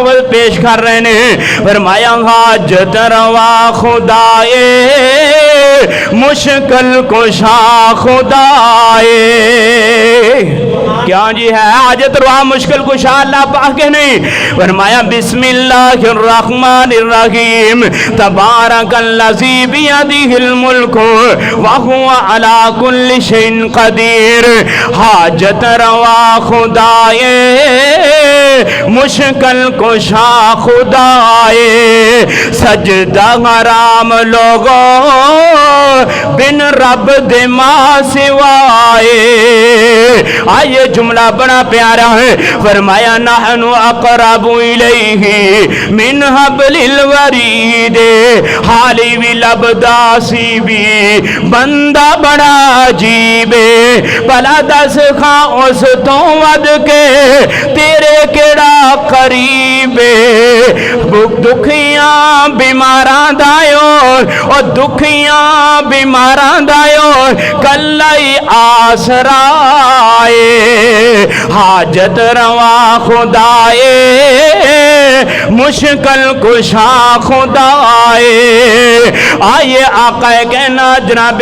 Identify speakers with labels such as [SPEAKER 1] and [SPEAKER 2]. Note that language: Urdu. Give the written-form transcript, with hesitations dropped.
[SPEAKER 1] ناول پیش کر رہے ہیں فرمایا حاجت روا خدائے مشکل کشا خدائے کیا جی ہے حاجت روا مشکل کشا اللہ پاک کے نہیں فرمایا بسم اللہ الرحمن الرحیم تبارک الذی بیدہ الملک وہو علی کل شیء قدیر حاجت روا خدائے مشکل کشا خدائے سجدہ حرام لوگوں بن رب دے ماں سوائے آئیے جملہ بڑا پیارا ہے فرمایا نحن اقرب الیہ من حبل الورید حالی بھی لبداسی بھی بندہ بڑا عجیب بلا دس خاں اس تو ود کے تیرے کیڑا قریب دکھیاں بیماراں دایو اور دکھیاں بیماراں دایو کلائی آسرائے حاجت روا خدائے مشکل کشا خدائے آئیے آقا کہنا جناب